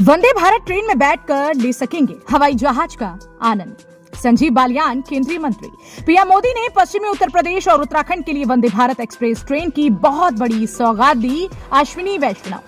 Vande Bharat train में बैठकर ले सकेंगे हवाई जहाज का आनंद। संजीव बालियान केंद्रीय मंत्री। पीएम मोदी ने पश्चिमी उत्तर प्रदेश और उत्तराखंड के लिए वंदे भारत एक्सप्रेस ट्रेन की बहुत बड़ी सौगात दी। अश्विनी वैष्णव।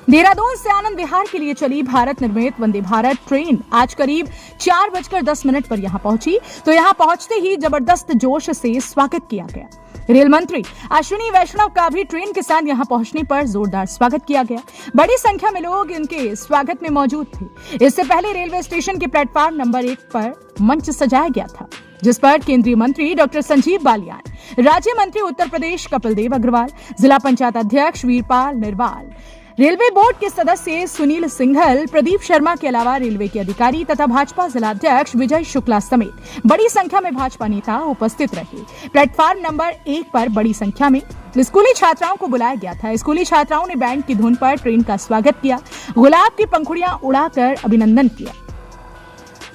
देहरादून से आनंद विहार के लिए चली भारत निर्मित वंदे भारत ट्रेन आज करीब 4:10 पर यहां पहुंची, तो यहां पहुंचते ही जबरदस्त जोश से स्वागत किया गया। रेल मंत्री अश्विनी वैष्णव का भी ट्रेन के साथ यहां पहुंचने पर जोरदार स्वागत किया गया। बड़ी संख्या में लोग इनके स्वागत में मौजूद थे। इससे पहले रेलवे स्टेशन के प्लेटफॉर्म नंबर 1 पर मंच सजाया गया था, जिस पर केंद्रीय मंत्री डॉक्टर संजीव बालियान, राज्य मंत्री उत्तर प्रदेश कपिल देव अग्रवाल, जिला पंचायत अध्यक्ष वीरपाल निरवाल, रेलवे बोर्ड के सदस्य सुनील सिंघल, प्रदीप शर्मा के अलावा रेलवे के अधिकारी तथा भाजपा जिलाध्यक्ष विजय शुक्ला समेत बड़ी संख्या में भाजपा नेता उपस्थित रहे। प्लेटफॉर्म नंबर 1 पर बड़ी संख्या में स्कूली छात्राओं को बुलाया गया था। स्कूली छात्राओं ने बैंड की धुन पर ट्रेन का स्वागत किया, गुलाब की पंखुड़ियां उड़ाकर अभिनंदन किया।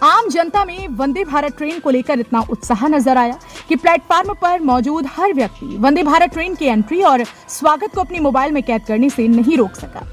आम जनता में वंदे भारत ट्रेन को लेकर इतना उत्साह नजर आया कि प्लेटफॉर्म पर मौजूद हर व्यक्ति वंदे भारत ट्रेन की एंट्री और स्वागत को अपने मोबाइल में कैद करने से नहीं रोक सका।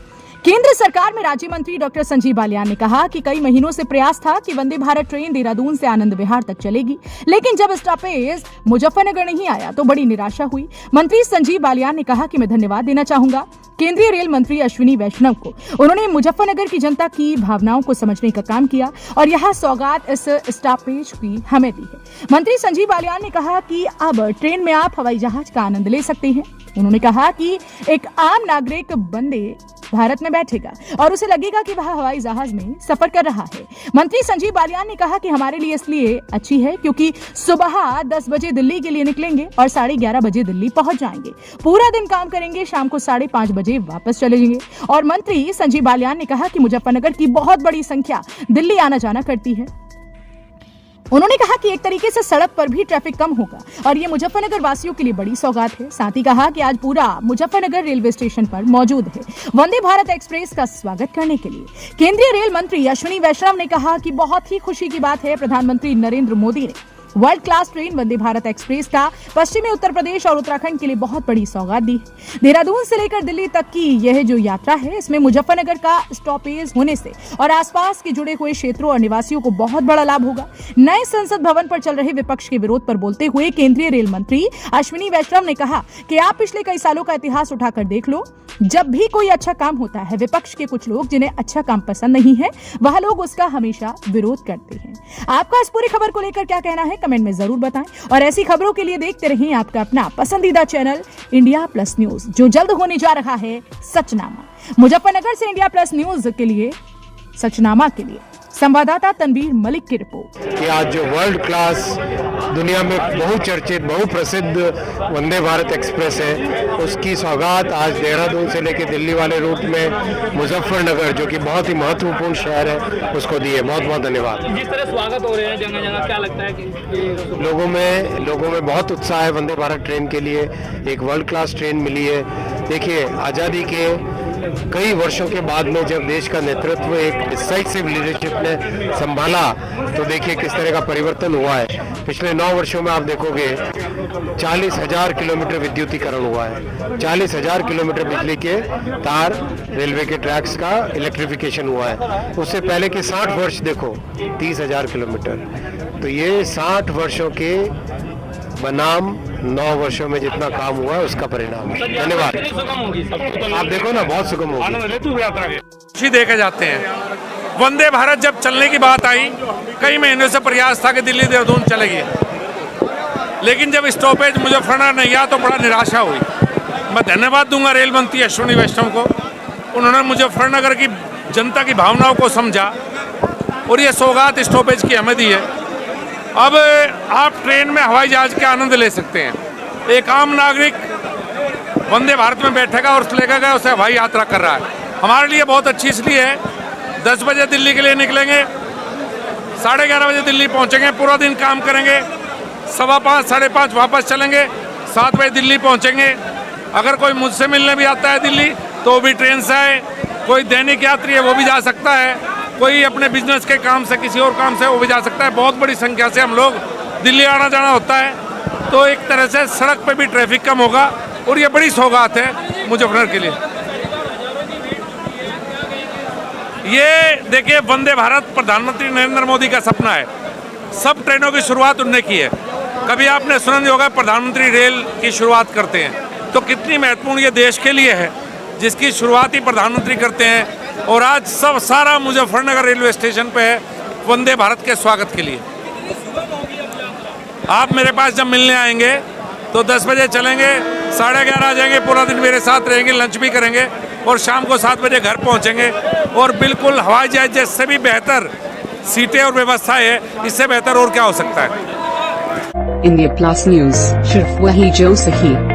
केंद्र सरकार में राज्य मंत्री डॉक्टर संजीव बालियान ने कहा कि कई महीनों से प्रयास था कि वंदे भारत ट्रेन देहरादून से आनंद विहार तक चलेगी, लेकिन जब स्टॉपेज मुजफ्फरनगर नहीं आया तो बड़ी निराशा हुई। मंत्री संजीव बालियान ने कहा कि मैं धन्यवाद देना चाहूंगा केंद्रीय रेल मंत्री अश्विनी वैष्णव को। उन्होंने मुजफ्फरनगर की जनता की भावनाओं को समझने का काम किया और यह सौगात इस स्टॉपेज की हमें दी है। मंत्री संजीव बालियान ने कहा कि अब ट्रेन में आप हवाई जहाज का आनंद ले सकते हैं। उन्होंने कहा कि एक आम नागरिक वंदे भारत में बैठेगा और उसे लगेगा कि वह हवाई जहाज में सफर कर रहा है। मंत्री संजीव बालियान ने कहा कि हमारे लिए इसलिए अच्छी है क्योंकि सुबह 10 बजे दिल्ली के लिए निकलेंगे और 11:30 बजे दिल्ली पहुंच जाएंगे। पूरा दिन काम करेंगे, शाम को 5:30 बजे वापस चले जाएंगे। और मंत्री संजीव बालियान ने कहा कि मुजफ्फरनगर की बहुत बड़ी संख्या दिल्ली आना जाना करती है। उन्होंने कहा कि एक तरीके से सड़क पर भी ट्रैफिक कम होगा और ये मुजफ्फरनगर वासियों के लिए बड़ी सौगात है। साथ ही कहा कि आज पूरा मुजफ्फरनगर रेलवे स्टेशन पर मौजूद है वंदे भारत एक्सप्रेस का स्वागत करने के लिए। केंद्रीय रेल मंत्री अश्विनी वैष्णव ने कहा कि बहुत ही खुशी की बात है, प्रधानमंत्री नरेंद्र मोदी ने world class train Vande Bharat express का पश्चिमी उत्तर प्रदेश और उत्तराखंड के लिए बहुत बड़ी सौगात दी। देहरादून से लेकर दिल्ली तक की यह जो यात्रा है, इसमें मुजफ्फरनगर का स्टॉपेज होने से और आसपास के जुड़े हुए क्षेत्रों और निवासियों को बहुत बड़ा लाभ होगा। नए संसद भवन पर चल रहे विपक्ष के विरोध पर बोलते हुए केंद्रीय रेल मंत्री अश्विनी वैष्णव ने कहा कि आप पिछले कई सालों का इतिहास उठाकर देख लो, जब भी कोई अच्छा काम होता है, विपक्ष के कुछ लोग जिन्हें अच्छा काम पसंद नहीं है, वह लोग उसका हमेशा विरोध करते हैं। आपका इस पूरी खबर को लेकर क्या कहना है, कमेंट में जरूर बताएं और ऐसी खबरों के लिए देखते रहें आपका अपना पसंदीदा चैनल इंडिया प्लस न्यूज, जो जल्द होने जा रहा है सचनामा। मुजफ्फरनगर से इंडिया प्लस न्यूज के लिए सचनामा के लिए संवाददाता तनवीर मलिक की रिपोर्ट। कि आज जो वर्ल्ड क्लास दुनिया में बहुचर्चित बहुप्रसिद्ध वंदे भारत एक्सप्रेस है, उसकी सौगात आज देहरादून से लेकर दिल्ली वाले रूट में मुजफ्फरनगर, जो कि बहुत ही महत्वपूर्ण शहर है, उसको दी है। बहुत बहुत धन्यवाद। जिस तरह स्वागत हो रहे हैं जगह जगह, क्या लगता है कि लोगों में बहुत उत्साह है। वंदे भारत ट्रेन के लिए एक वर्ल्ड क्लास ट्रेन मिली है। देखिए, आज़ादी के कई वर्षों के बाद में जब देश का नेतृत्व एक डिसाइसिव लीडरशिप ने संभाला, तो देखिए किस तरह का परिवर्तन हुआ है। पिछले 9 वर्षों में आप देखोगे 40,000 किलोमीटर विद्युतीकरण हुआ है, 40,000 किलोमीटर बिजली के तार, रेलवे के ट्रैक्स का इलेक्ट्रिफिकेशन हुआ है। उससे पहले के 60 वर्ष देखो, 30,000 किलोमीटर। तो ये 60 वर्षों के बनाम 9 वर्षों में जितना काम हुआ है, उसका परिणाम है। धन्यवाद। आप देखो ना, बहुत सुगम होगी। देखे जाते हैं। वंदे भारत जब चलने की बात आई, कई महीनों से प्रयास था कि दिल्ली देहरादून चलेगी, लेकिन जब स्टॉपेज मुजफ्फरनगर नहीं आया तो बड़ा निराशा हुई। मैं धन्यवाद दूंगा रेल मंत्री अश्विनी वैष्णव को। उन्होंने मुजफ्फरनगर की जनता की भावनाओं को समझा और ये सौगात स्टॉपेज की हमें दी है। अब आप ट्रेन में हवाई जहाज के आनंद ले सकते हैं। एक आम नागरिक वंदे भारत में बैठेगा और लगेगा उसे हवाई यात्रा कर रहा है। हमारे लिए बहुत अच्छी इसलिए है, 10 बजे दिल्ली के लिए निकलेंगे, 11:30 बजे दिल्ली पहुंचेंगे, पूरा दिन काम करेंगे, 5:15 5:30 वापस चलेंगे, 7 बजे दिल्ली पहुंचेंगे। अगर कोई मुझसे मिलने भी आता है दिल्ली, तो भी ट्रेन से आए। कोई दैनिक यात्री है वो भी जा सकता है, कोई अपने बिजनेस के काम से, किसी और काम से वो भी जा सकता है। बहुत बड़ी संख्या से हम लोग दिल्ली आना जाना होता है, तो एक तरह से सड़क पे भी ट्रैफिक कम होगा और ये बड़ी सौगात है मुजफ्फरनगर के लिए। ये देखिए, वंदे भारत प्रधानमंत्री नरेंद्र मोदी का सपना है। सब ट्रेनों की शुरुआत उनने की है। कभी आपने सुना नहीं होगा प्रधानमंत्री रेल की शुरुआत करते हैं, तो कितनी महत्वपूर्ण ये देश के लिए है जिसकी शुरुआत ही प्रधानमंत्री करते हैं। और आज सब सारा मुजफ्फरनगर रेलवे स्टेशन पे है वंदे भारत के स्वागत के लिए। आप मेरे पास जब मिलने आएंगे तो 10 बजे चलेंगे, 11:30 आ जाएंगे, पूरा दिन मेरे साथ रहेंगे, लंच भी करेंगे और शाम को 7 बजे घर पहुंचेंगे। और बिल्कुल हवाई जहाज से भी बेहतर सीटें और व्यवस्था है, इससे बेहतर और क्या हो सकता है। इंडिया प्लस न्यूज, सिर्फ वही जो सही।